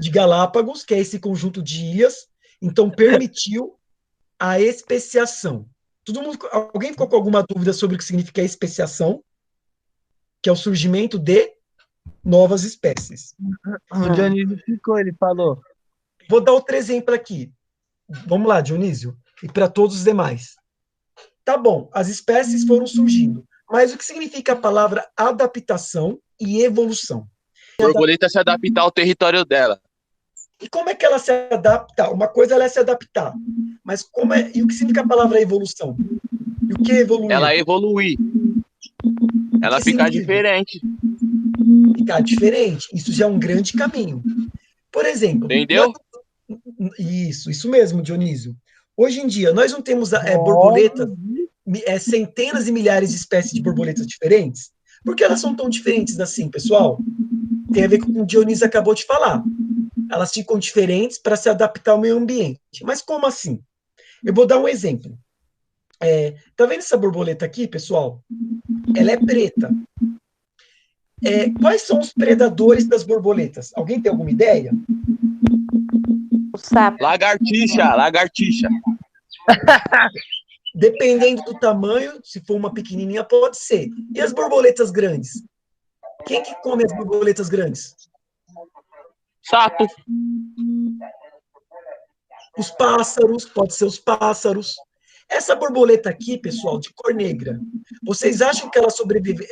de Galápagos, que é esse conjunto de ilhas, então permitiu a especiação. Alguém ficou com alguma dúvida sobre o que significa especiação? Que é o surgimento de novas espécies. O Dionísio ficou, ele falou. Vou dar outro exemplo aqui. Vamos lá, Dionísio, e para todos os demais. Tá bom, as espécies foram surgindo, mas o que significa a palavra adaptação e evolução? Borboleta se adaptar ao território dela. E como é que ela se adapta? Uma coisa ela é se adaptar, mas e o que significa a palavra evolução? E o que é evoluir? Ela evoluir. Ela ficar diferente. Ficar diferente. Isso já é um grande caminho. Por exemplo, entendeu? Isso mesmo, Dionísio. Hoje em dia, nós não temos borboletas, centenas e milhares de espécies de borboletas diferentes? Por que elas são tão diferentes assim, pessoal? Tem a ver com o que o Dionísio acabou de falar. Elas ficam diferentes para se adaptar ao meio ambiente. Mas como assim? Eu vou dar um exemplo. Tá vendo essa borboleta aqui, pessoal? Ela é preta. Quais são os predadores das borboletas? Alguém tem alguma ideia? O sapo. Lagartixa. Dependendo do tamanho, se for uma pequenininha, pode ser. E as borboletas grandes? Quem que come as borboletas grandes? Sapo. Os pássaros, pode ser os pássaros. Essa borboleta aqui, pessoal, de cor negra, vocês acham que ela sobrevive?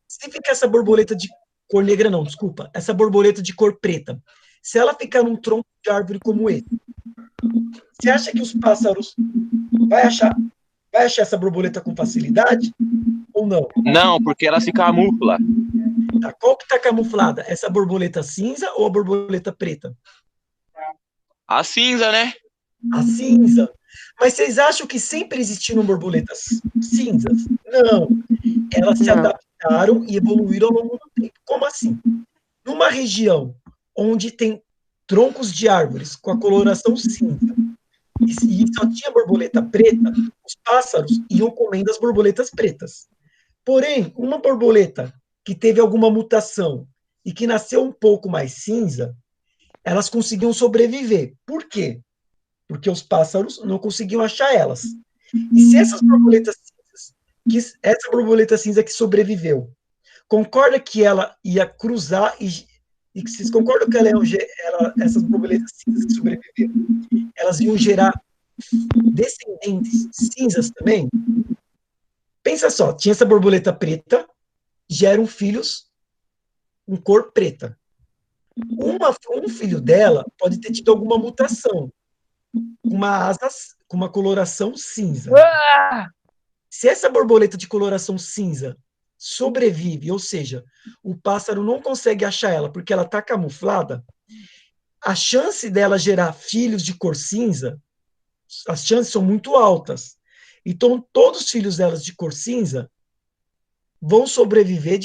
Se fica essa borboleta de cor negra, não, desculpa, essa borboleta de cor preta, se ela ficar num tronco de árvore como esse, você acha que os pássaros vai achar essa borboleta com facilidade ou não? Não, porque ela se camufla. Tá, qual que está camuflada? Essa borboleta cinza ou a borboleta preta? A cinza, né? A cinza. Mas vocês acham que sempre existiram borboletas cinzas? Não. Elas se adaptaram e evoluíram ao longo do tempo. Como assim? Numa região onde tem troncos de árvores com a coloração cinza e só tinha borboleta preta, os pássaros iam comendo as borboletas pretas. Porém, uma borboleta que teve alguma mutação e que nasceu um pouco mais cinza, elas conseguiam sobreviver. Por quê? Porque os pássaros não conseguiam achar elas. E se essas borboletas cinzas, essa borboleta cinza que sobreviveu, concorda que ela ia cruzar e que vocês concordam que essas borboletas cinzas que sobreviveram, elas iam gerar descendentes cinzas também? Pensa só, tinha essa borboleta preta, geram filhos com cor preta. Um filho dela pode ter tido alguma mutação, com uma coloração cinza. Se essa borboleta de coloração cinza sobrevive, ou seja, o pássaro não consegue achar ela porque ela está camuflada, a chance dela gerar filhos de cor cinza, as chances são muito altas. Então, todos os filhos delas de cor cinza vão sobreviver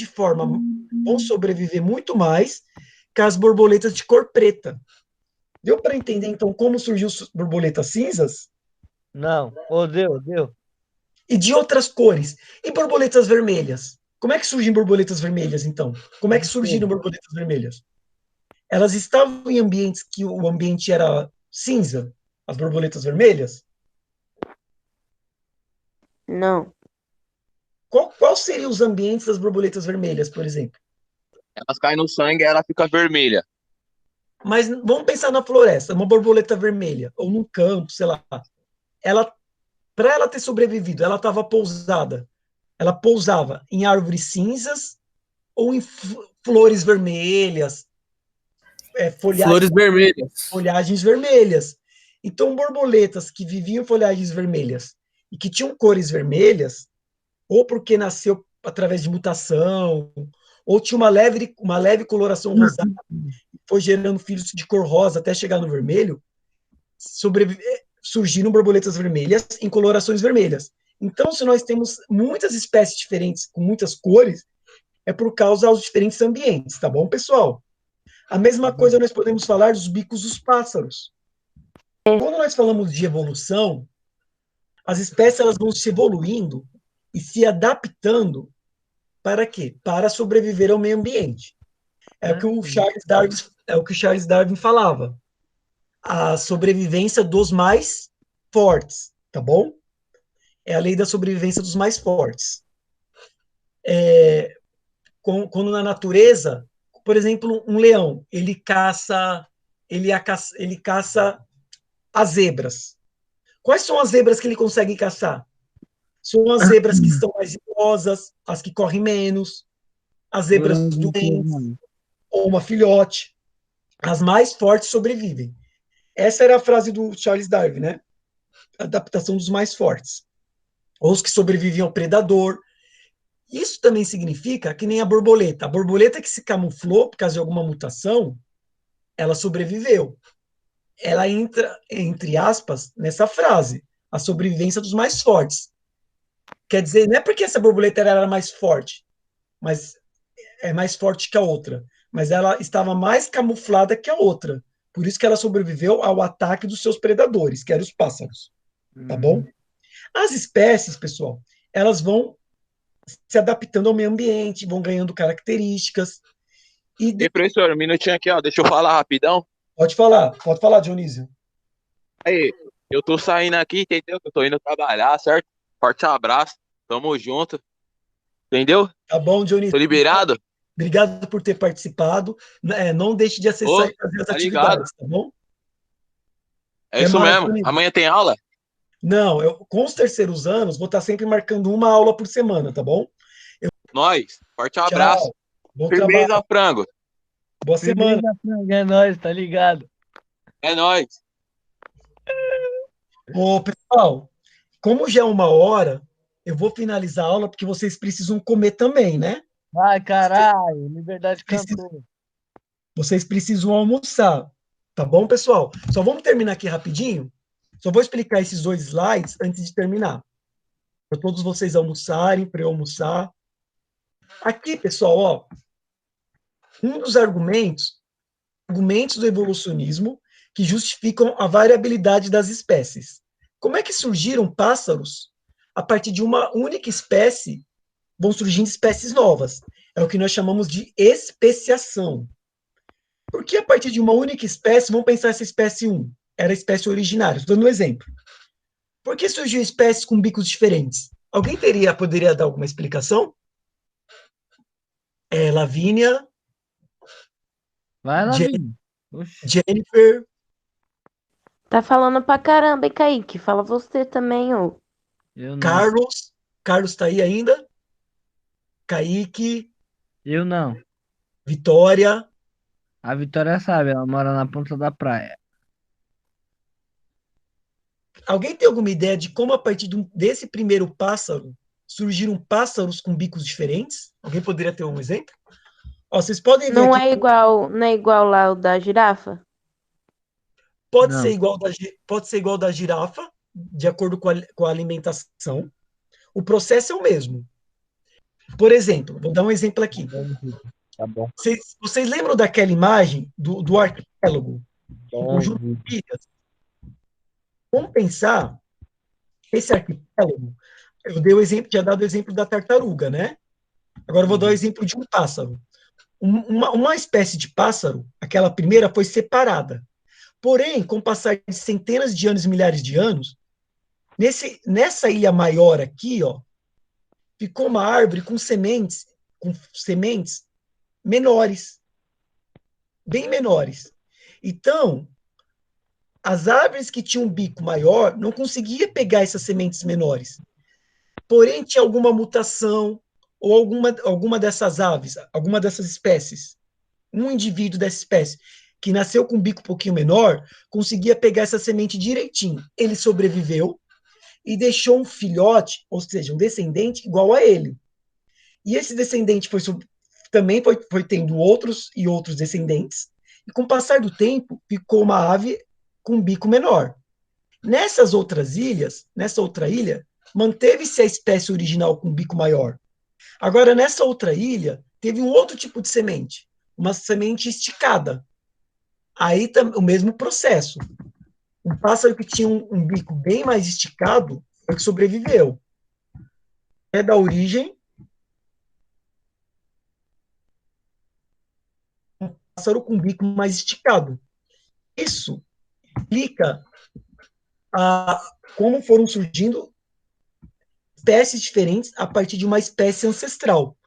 muito mais que as borboletas de cor preta. Deu para entender, então, como surgiu as borboletas cinzas? Não. Deu. E de outras cores. E borboletas vermelhas? Como é que surgem borboletas vermelhas, então? Como é que surgiram borboletas vermelhas? Elas estavam em ambientes que o ambiente era cinza, as borboletas vermelhas? Não. Qual seriam os ambientes das borboletas vermelhas, por exemplo? Elas caem no sangue e ela fica vermelha. Mas vamos pensar na floresta, uma borboleta vermelha, ou num campo, sei lá. Para ela ter sobrevivido, ela estava pousada. Ela pousava em árvores cinzas ou em flores vermelhas, Flores vermelhas. folhagens vermelhas. Então, borboletas que viviam em folhagens vermelhas e que tinham cores vermelhas, ou porque nasceu através de mutação, ou tinha uma leve coloração rosada, foi gerando filhos de cor rosa até chegar no vermelho, surgiram borboletas vermelhas em colorações vermelhas. Então, se nós temos muitas espécies diferentes, com muitas cores, é por causa dos diferentes ambientes, tá bom, pessoal? A mesma coisa nós podemos falar dos bicos dos pássaros. Quando nós falamos de evolução, as espécies elas vão se evoluindo e se adaptando para quê? Para sobreviver ao meio ambiente. É o que o Charles Darwin falava. A sobrevivência dos mais fortes, tá bom? É a lei da sobrevivência dos mais fortes. Quando na natureza, por exemplo, um leão, ele caça as zebras. Quais são as zebras que ele consegue caçar? São as zebras que estão mais idosas, as que correm menos, as zebras doentes, ou uma filhote. As mais fortes sobrevivem. Essa era a frase do Charles Darwin, né? Adaptação dos mais fortes. Ou os que sobrevivem ao predador. Isso também significa que nem a borboleta. A borboleta que se camuflou por causa de alguma mutação, ela sobreviveu. Ela entra, entre aspas, nessa frase, a sobrevivência dos mais fortes. Quer dizer, não é porque essa borboleta era mais forte, mas é mais forte que a outra, mas ela estava mais camuflada que a outra. Por isso que ela sobreviveu ao ataque dos seus predadores, que eram os pássaros. Tá bom? As espécies, pessoal, elas vão se adaptando ao meio ambiente, vão ganhando características. E professor, um minutinho aqui, ó, deixa eu falar rapidão. Pode falar, Dionísio. Aí, eu tô saindo aqui, entendeu? Eu tô indo trabalhar, certo? Forte abraço, tamo junto, entendeu? Tá bom, Dionísio. Tô liberado? Obrigado por ter participado. Não deixe de acessar e fazer as atividades, tá bom? É isso mesmo. Amanhã tem aula? Não, com os terceiros anos, vou estar sempre marcando uma aula por semana, tá bom? Nós, forte abraço. Bom Firmeza, trabalho. frango. Boa semana. É nóis, tá ligado? É nóis. Ô, pessoal, como já é 1 hora, eu vou finalizar a aula porque vocês precisam comer também, né? Ai, caralho, liberdade cantor. Vocês precisam almoçar, tá bom, pessoal? Só vamos terminar aqui rapidinho. Só vou explicar esses 2 slides antes de terminar. Para todos vocês almoçarem, para eu almoçar. Aqui, pessoal, ó, um dos argumentos do evolucionismo que justificam a variabilidade das espécies. Como é que surgiram pássaros? A partir de uma única espécie, vão surgindo espécies novas. É o que nós chamamos de especiação. Porque a partir de uma única espécie, vamos pensar essa espécie 1, era a espécie originária. Estou dando um exemplo. Por que surgiu espécies com bicos diferentes? Alguém poderia dar alguma explicação? Lavínia. Vai, Lavínia. Jennifer. Tá falando pra caramba, hein, Kaique? Fala você também, ô. Eu não. Carlos. Carlos tá aí ainda? Kaique. Eu não. Vitória. A Vitória sabe, ela mora na ponta da praia. Alguém tem alguma ideia de como, a partir desse primeiro pássaro, surgiram pássaros com bicos diferentes? Alguém poderia ter um exemplo? Ó, vocês podem ver Não aqui. não é igual lá o da girafa? Pode Não. ser igual da girafa, de acordo com a alimentação. O processo é o mesmo. Por exemplo, vou dar um exemplo aqui. Tá bom. Vocês lembram daquela imagem do arquipélago? Um conjunto de ilhas? Vamos pensar, esse arquipélago, tinha dado o exemplo da tartaruga, né? Agora eu vou dar o exemplo de um pássaro. Uma espécie de pássaro, aquela primeira, foi separada. Porém, com o passar de centenas de anos, milhares de anos, nessa ilha maior aqui, ó, ficou uma árvore com sementes menores, bem menores. Então, as árvores que tinham um bico maior não conseguiam pegar essas sementes menores. Porém, tinha alguma mutação ou alguma dessas aves, alguma dessas espécies, um indivíduo dessa espécie que nasceu com um bico um pouquinho menor, conseguia pegar essa semente direitinho. Ele sobreviveu e deixou um filhote, ou seja, um descendente igual a ele. E esse descendente também foi tendo outros e outros descendentes, e com o passar do tempo, ficou uma ave com um bico menor. Nessa outra ilha, manteve-se a espécie original com bico maior. Agora, nessa outra ilha, teve um outro tipo de semente, uma semente esticada. Aí o mesmo processo. Um pássaro que tinha um bico bem mais esticado foi que sobreviveu. É da origem pássaro com o bico mais esticado. Isso explica como foram surgindo espécies diferentes a partir de uma espécie ancestral.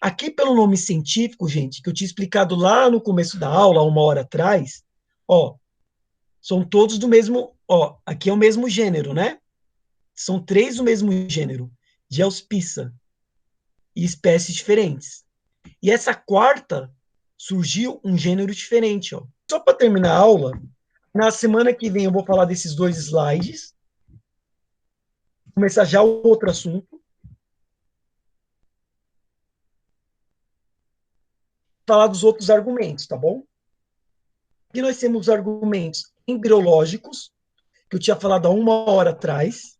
Aqui, pelo nome científico, gente, que eu tinha explicado lá no começo da aula, 1 hora atrás, são todos do mesmo, aqui é o mesmo gênero, né? São 3 do mesmo gênero, Geospiza, e espécies diferentes. E essa quarta surgiu um gênero diferente, Só para terminar a aula, na semana que vem eu vou falar desses 2 slides, começar já o outro assunto, falar dos outros argumentos, tá bom? Aqui nós temos os argumentos embriológicos, que eu tinha falado há 1 hora atrás.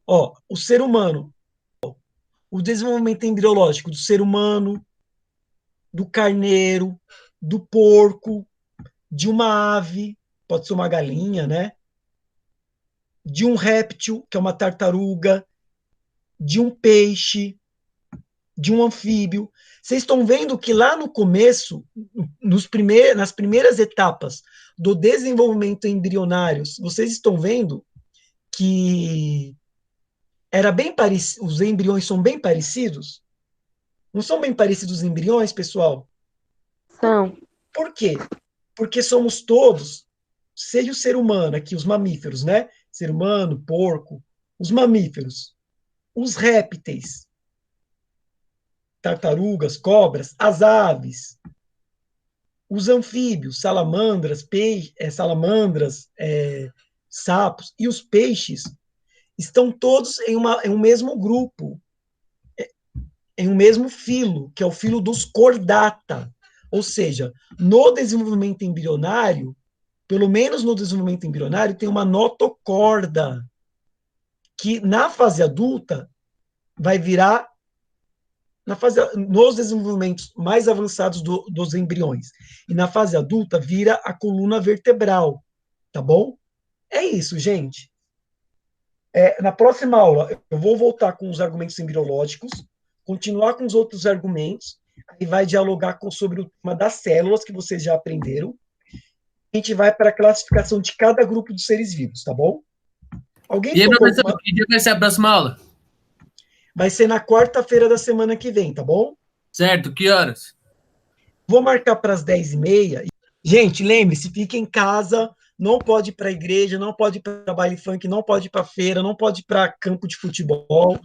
O ser humano, o desenvolvimento embriológico do ser humano, do carneiro, do porco, de uma ave, pode ser uma galinha, né? De um réptil, que é uma tartaruga, de um peixe, de um anfíbio. Vocês estão vendo que lá no começo, nas primeiras etapas do desenvolvimento embrionário, vocês estão vendo que era bem parecido, os embriões são bem parecidos? Não são bem parecidos os embriões, pessoal? São. Por quê? Porque somos todos, seja o ser humano, aqui os mamíferos, né? Ser humano, porco, os mamíferos, os répteis, tartarugas, cobras, as aves, os anfíbios, salamandras, sapos e os peixes estão todos em um mesmo grupo, em um mesmo filo, que é o filo dos Chordata. Ou seja, no desenvolvimento embrionário, pelo menos no desenvolvimento embrionário, tem uma notocorda, que na fase adulta vai virar, nos desenvolvimentos mais avançados dos embriões, e na fase adulta vira a coluna vertebral, tá bom? É isso, gente. Na próxima aula, eu vou voltar com os argumentos embriológicos, continuar com os outros argumentos, e vai dialogar sobre o tema das células, que vocês já aprenderam. A gente vai para a classificação de cada grupo de seres vivos, tá bom? E aí, professor, que dia vai ser a próxima aula? Vai ser na quarta-feira da semana que vem, tá bom? Certo, que horas? Vou marcar para as 10h30. Gente, lembre-se, fica em casa, não pode ir para a igreja, não pode ir para baile funk, não pode ir para feira, não pode ir para campo de futebol.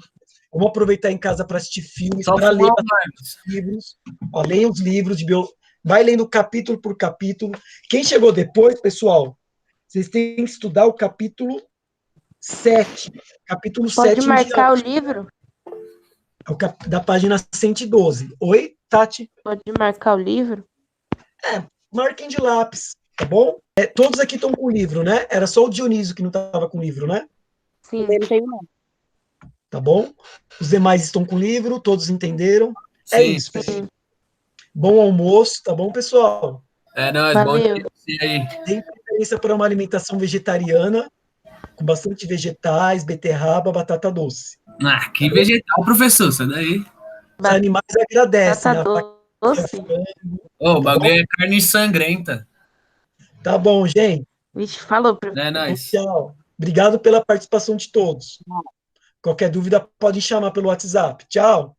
Vamos aproveitar em casa para assistir filmes, para ler livros. Leia os livros vai lendo capítulo por capítulo. Quem chegou depois, pessoal, vocês têm que estudar o capítulo 7. Capítulo 7. Pode marcar o livro? Da página 112. Oi, Tati? Pode marcar o livro? Marquem de lápis, tá bom? Todos aqui estão com o livro, né? Era só o Dionísio que não estava com o livro, né? Sim. Não tenho não. Tá bom? Os demais estão com o livro, todos entenderam? Sim. É isso, pessoal. Bom almoço, tá bom, pessoal? É nóis, bom dia pra você aí. Tem preferência para uma alimentação vegetariana, com bastante vegetais, beterraba, batata doce. Que vegetal, professor, isso daí. Os animais agradecem. Batata doce? O bagulho é carne sangrenta. Tá bom, gente. Vixe, falou, professor. É nóis. Tchau. Obrigado pela participação de todos. Qualquer dúvida, podem chamar pelo WhatsApp. Tchau.